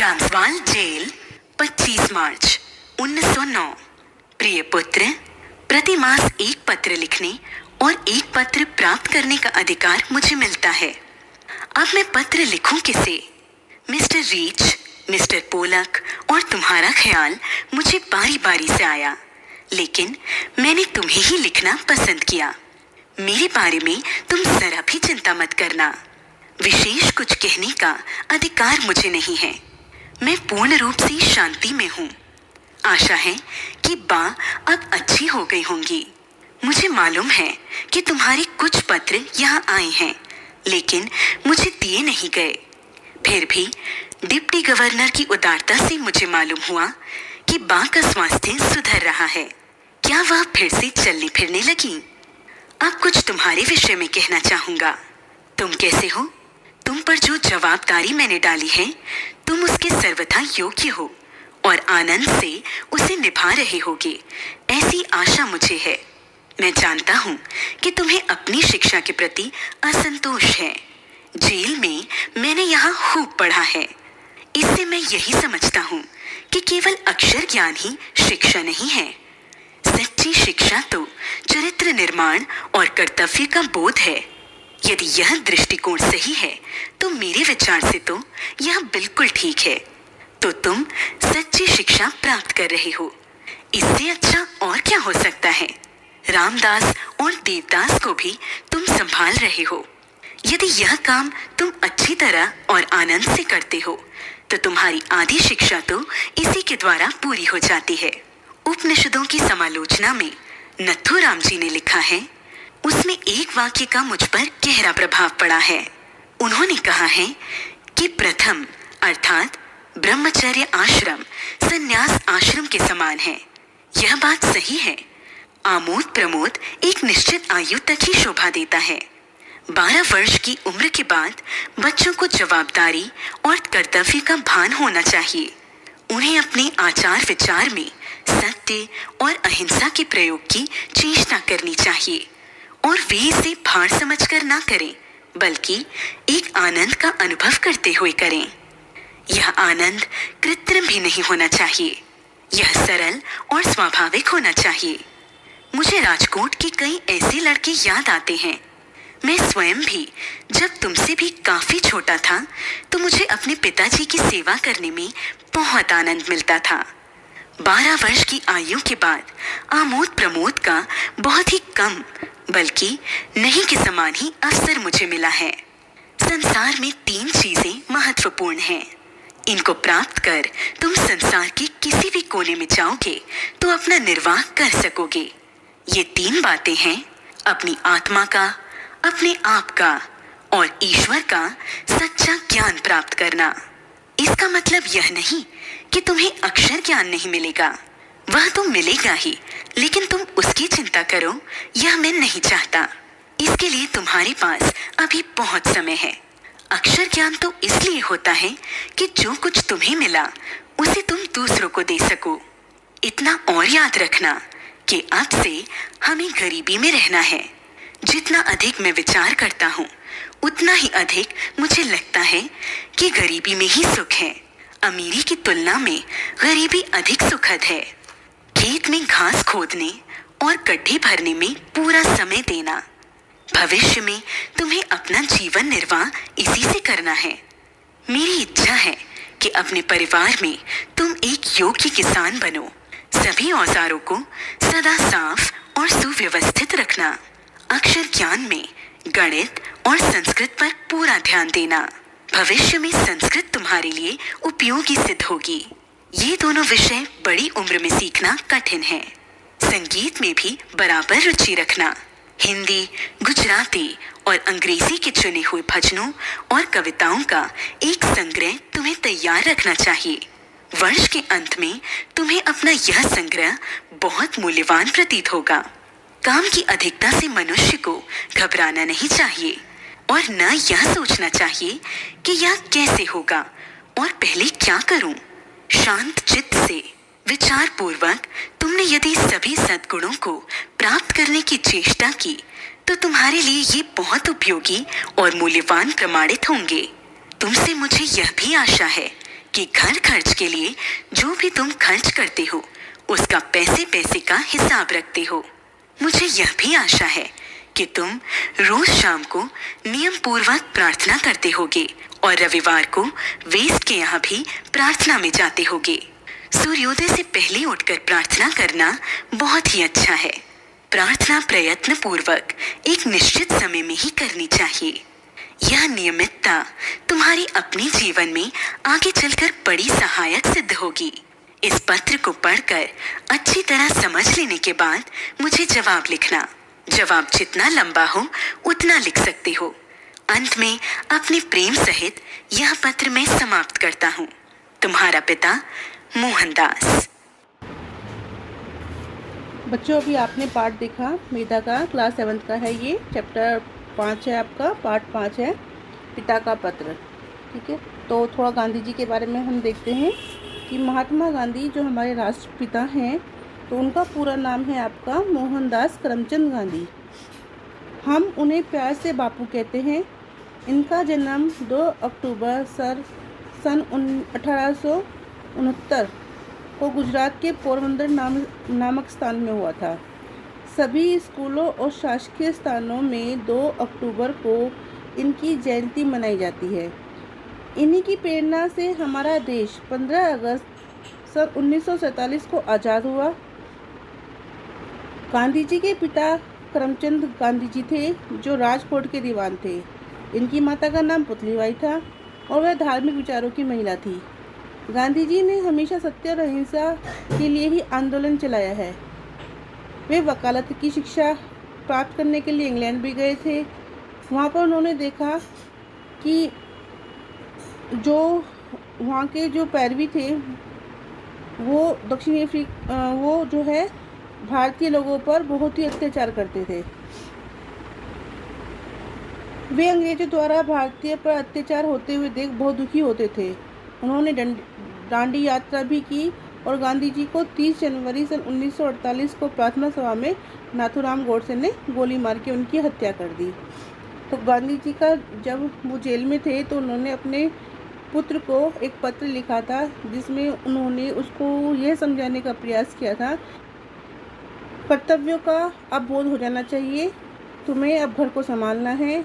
Transvaal jail 25 मार्च 1909। प्रिय पुत्र, प्रतिमास एक पत्र लिखने और एक पत्र प्राप्त करने का अधिकार मुझे मिलता है। अब मैं पत्र लिखूं किसे? मिस्टर रीच, मिस्टर पोलक और तुम्हारा ख्याल मुझे बारी बारी से आया, लेकिन मैंने तुम्हें ही लिखना पसंद किया। मेरे बारे में तुम जरा भी चिंता मत करना। विशेष कुछ कहने का अधिकार मुझे नहीं है। मैं पूर्ण रूप से शांति में हूँ। आशा है कि बा अब अच्छी हो गई होंगी। मुझे मालूम है कि तुम्हारे कुछ पत्र यहाँ आए हैं, लेकिन मुझे दिए नहीं गए। फिर भी डिप्टी गवर्नर की उदारता से मुझे मालूम हुआ कि बा का स्वास्थ्य सुधर रहा है। क्या वह फिर से चलने फिरने लगी? अब कुछ तुम्हारे विषय में कहना चाहूंगा। तुम कैसे हो? तुम पर जो जवाबदारी मैंने डाली है, तुम उसके सर्वथा योग्य हो और आनंद से उसे निभा रहे होगे, ऐसी आशा मुझे है। मैं जानता हूँ कि तुम्हें अपनी शिक्षा के प्रति असंतोष है। जेल में मैंने यहाँ खूब पढ़ा है। इससे मैं यही समझता हूँ कि केवल अक्षर ज्ञान ही शिक्षा नहीं है। सच्ची शिक्षा तो चरित्र निर्माण और कर्तव्य का बोध है। यदि यह दृष्टिकोण सही है तो मेरे विचार से तो यह बिल्कुल ठीक है। तो तुम सच्ची शिक्षा प्राप्त कर रहे हो। इससे अच्छा और क्या हो सकता है? रामदास और देवदास को भी तुम संभाल रहे हो। यदि यह काम तुम अच्छी तरह और आनंद से करते हो तो तुम्हारी आधी शिक्षा तो इसी के द्वारा पूरी हो जाती है। उपनिषदों की समालोचना में नथुराम जी ने लिखा है, उसमें एक वाक्य का मुझ पर गहरा प्रभाव पड़ा है। उन्होंने कहा है कि प्रथम अर्थात ब्रह्मचर्य आश्रम संन्यास आश्रम के समान है। यह बात सही है। आमोद प्रमोद एक निश्चित आयु तक ही शोभा देता है। 12 वर्ष की उम्र के बाद बच्चों को जवाबदारी और कर्तव्य का भान होना चाहिए। उन्हें अपने आचार विचार में सत्य और अहिंसा के प्रयोग की चेष्टा करनी चाहिए और वे इसे भार समझकर ना करें, बल्कि एक आनंद का अनुभव करते हुए करें। यह आनंद कृत्रिम भी नहीं होना चाहिए। यह सरल और स्वाभाविक होना चाहिए। मुझे राजकोट के कई ऐसे लड़के याद आते हैं। मैं स्वयं भी जब तुमसे भी काफी छोटा था तो मुझे अपने पिताजी की सेवा करने में बहुत आनंद मिलता था। 12 वर्ष की आयु के बाद आमोद प्रमोद का बहुत ही कम बल्कि नहीं के समान ही अवसर मुझे मिला है। संसार में 3 चीजें महत्वपूर्ण हैं। इनको प्राप्त कर तुम संसार के किसी भी कोने में जाओगे तो अपना निर्वाह कर सकोगे। ये 3 बातें हैं, अपनी आत्मा का, अपने आप का और ईश्वर का सच्चा ज्ञान प्राप्त करना। इसका मतलब यह नहीं कि तुम्हें अक्षर ज्ञान नहीं मिलेगा। वह तो मिलेगा ही, लेकिन तुम उसकी चिंता करो यह मैं नहीं चाहता। इसके लिए तुम्हारे पास अभी बहुत समय है। अक्षर ज्ञान तो इसलिए होता है कि जो कुछ तुम्हें मिला उसे तुम दूसरों को दे सको। इतना और याद रखना कि अब से हमें गरीबी में रहना है। जितना अधिक मैं विचार करता हूँ उतना ही अधिक मुझे लगता है कि गरीबी में ही सुख है। अमीरी की तुलना में गरीबी अधिक सुखद है। खेत में घास खोदने और गड्ढे भरने में पूरा समय देना। भविष्य में तुम्हें अपना जीवन निर्वाह इसी से करना है। मेरी इच्छा है कि अपने परिवार में तुम एक योग्य किसान बनो। सभी औजारों को सदा साफ और सुव्यवस्थित रखना। अक्षर ज्ञान में गणित और संस्कृत पर पूरा ध्यान देना। भविष्य में संस्कृत तुम्हारे लिए उपयोगी सिद्ध होगी। ये दोनों विषय बड़ी उम्र में सीखना कठिन है। संगीत में भी बराबर रुचि रखना। हिंदी, गुजराती और अंग्रेजी के चुने हुए भजनों और कविताओं का एक संग्रह तुम्हें तैयार रखना चाहिए। वर्ष के अंत में तुम्हें अपना यह संग्रह बहुत मूल्यवान प्रतीत होगा। काम की अधिकता से मनुष्य को घबराना नहीं चाहिए और न यह सोचना चाहिए कि यह कैसे होगा और पहले क्या करूं। शांत चित्त से विचार पूर्वक तुमने यदि सभी सद्गुणों को प्राप्त करने की चेष्टा की तो तुम्हारे लिए ये बहुत उपयोगी और मूल्यवान प्रमाणित होंगे। तुमसे मुझे यह भी आशा है कि घर खर्च के लिए जो भी तुम खर्च करते हो उसका पैसे पैसे का हिसाब रखते हो। मुझे यह भी आशा है कि तुम रोज शाम को नियम पूर्वक प्रार्थना करते होगे और रविवार को वेस्ट के यहाँ भी प्रार्थना में जाते होगे। सूर्योदय से पहले उठकर प्रार्थना करना बहुत ही अच्छा है। प्रार्थना प्रयत्न पूर्वक एक निश्चित समय में ही करनी चाहिए। यह नियमितता तुम्हारी अपने जीवन में आगे चलकर बड़ी सहायक सिद्ध होगी। इस पत्र को पढ़कर अच्छी तरह समझ लेने के बाद मुझे जवाब लिखना। जवाब जितना लंबा हो उतना लिख सकते हो। अंत में अपने प्रेम सहित यह पत्र मैं समाप्त करता हूँ। तुम्हारा पिता मोहनदास। बच्चों, अभी आपने पार्ट देखा मेधा का, क्लास 7th का है ये। चैप्टर 5 है आपका, पार्ट 5 है, पिता का पत्र। ठीक है, तो थोड़ा गांधी जी के बारे में हम देखते हैं कि महात्मा गांधी जो हमारे राष्ट्रपिता हैं, तो उनका पूरा नाम है आपका मोहनदास करमचंद गांधी। हम उन्हें प्यार से बापू कहते हैं। इनका जन्म 2 अक्टूबर सन 1869 को गुजरात के पोरबंदर नामक स्थान में हुआ था। सभी स्कूलों और शासकीय स्थानों में 2 अक्टूबर को इनकी जयंती मनाई जाती है। इन्हीं की प्रेरणा से हमारा देश 15 अगस्त सन 1947 को आज़ाद हुआ। गांधी जी के पिता करमचंद गांधी जी थे, जो राजकोट के दीवान थे। इनकी माता का नाम पुतलीबाई था और वह धार्मिक विचारों की महिला थी। गांधी जी ने हमेशा सत्य और अहिंसा के लिए ही आंदोलन चलाया है। वे वकालत की शिक्षा प्राप्त करने के लिए इंग्लैंड भी गए थे। वहाँ पर उन्होंने देखा कि जो वहाँ के जो पैरवी थे वो वो जो है भारतीय लोगों पर बहुत ही अत्याचार करते थे। वे अंग्रेजों द्वारा भारतीय पर अत्याचार होते हुए देख बहुत दुखी होते थे। उन्होंने दांडी यात्रा भी की और गांधी जी को 30 जनवरी सन 1948 को प्रार्थना सभा में नाथूराम गोडसे ने गोली मार के उनकी हत्या कर दी। तो गांधी जी का जब वो जेल में थे तो उन्होंने अपने पुत्र को एक पत्र लिखा था, जिसमें उन्होंने उसको यह समझाने का प्रयास किया था, कर्तव्यों का अब बोध हो जाना चाहिए, तुम्हें अब घर को संभालना है।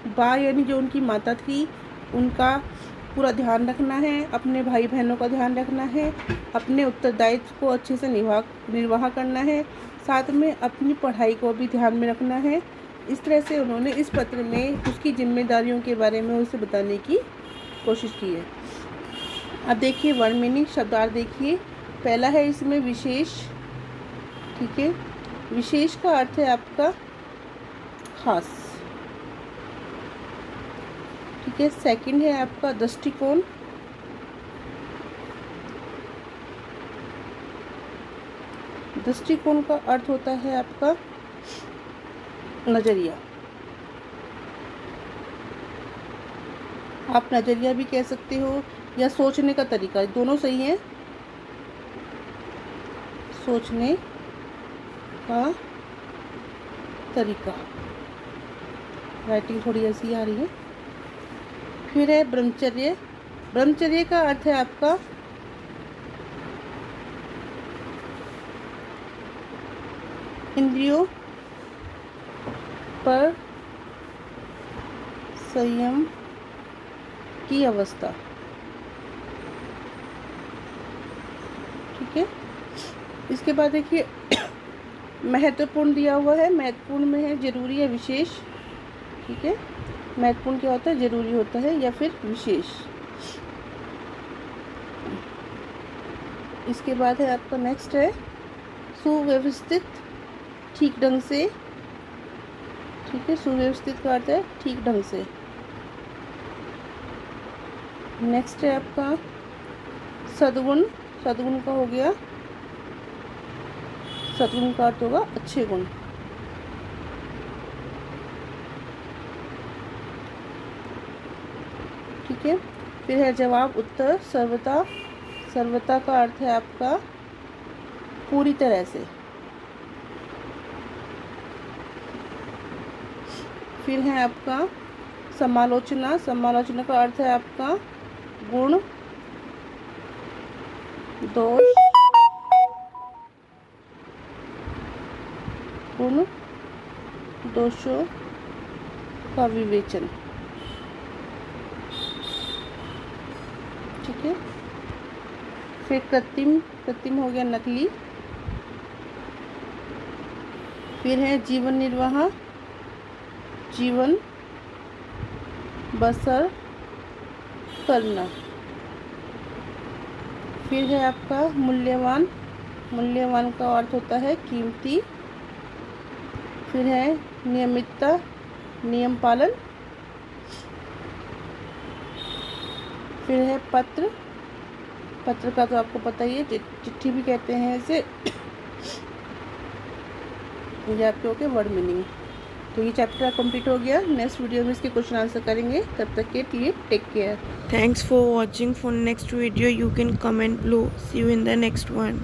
बा यानी जो उनकी माता थी उनका पूरा ध्यान रखना है, अपने भाई बहनों का ध्यान रखना है, अपने उत्तरदायित्व को अच्छे से निर्वाह करना है, साथ में अपनी पढ़ाई को भी ध्यान में रखना है। इस तरह से उन्होंने इस पत्र में उसकी जिम्मेदारियों के बारे में उसे बताने की कोशिश की है। अब देखिए वर्ड मीनिंग, शब्दार्थ देखिए। पहला है इसमें विशेष। ठीक है, विशेष का अर्थ है आपका खास। ठीक है, सेकंड है आपका दृष्टिकोण। दृष्टिकोण का अर्थ होता है आपका नजरिया। आप नजरिया भी कह सकते हो या सोचने का तरीका, दोनों सही है। सोचने का तरीका, राइटिंग थोड़ी ऐसी आ रही है। फिर है ब्रह्मचर्य। ब्रह्मचर्य का अर्थ है आपका इंद्रियों पर संयम की अवस्था। ठीक है, इसके बाद देखिए महत्वपूर्ण दिया हुआ है। महत्वपूर्ण में है जरूरी या विशेष। ठीक है, महत्वपूर्ण क्या होता है, जरूरी होता है या फिर विशेष। इसके बाद है आपका नेक्स्ट है सुव्यवस्थित, ठीक ढंग से। ठीक है, सुव्यवस्थित का अर्थ है ठीक ढंग से। नेक्स्ट है आपका सद्गुण। सद्गुण का हो गया, सद्गुण का अर्थ होगा अच्छे गुण। ठीक है, फिर है जवाब उत्तर। सर्वथा। सर्वथा का अर्थ है आपका पूरी तरह से। फिर है आपका समालोचना। समालोचना का अर्थ है आपका गुण दोष पूर्ण दोषों का विवेचन। ठीक है। फिर कृत्रिम हो गया नकली। फिर है जीवन निर्वाह, जीवन बसर करना। फिर है आपका मूल्यवान, मूल्यवान का अर्थ होता है कीमती। फिर है नियमितता, नियम पालन। फिर है पत्र, पत्र का तो आपको पता ही है, चिट्ठी भी कहते हैं इसे। ये आपके हो गए वर्ड मीनिंग। तो ये चैप्टर कंप्लीट हो गया। नेक्स्ट वीडियो में इसके क्वेश्चन आंसर करेंगे। तब तक के लिए take care. Thanks for watching. For next video you can comment below. See you in the next one.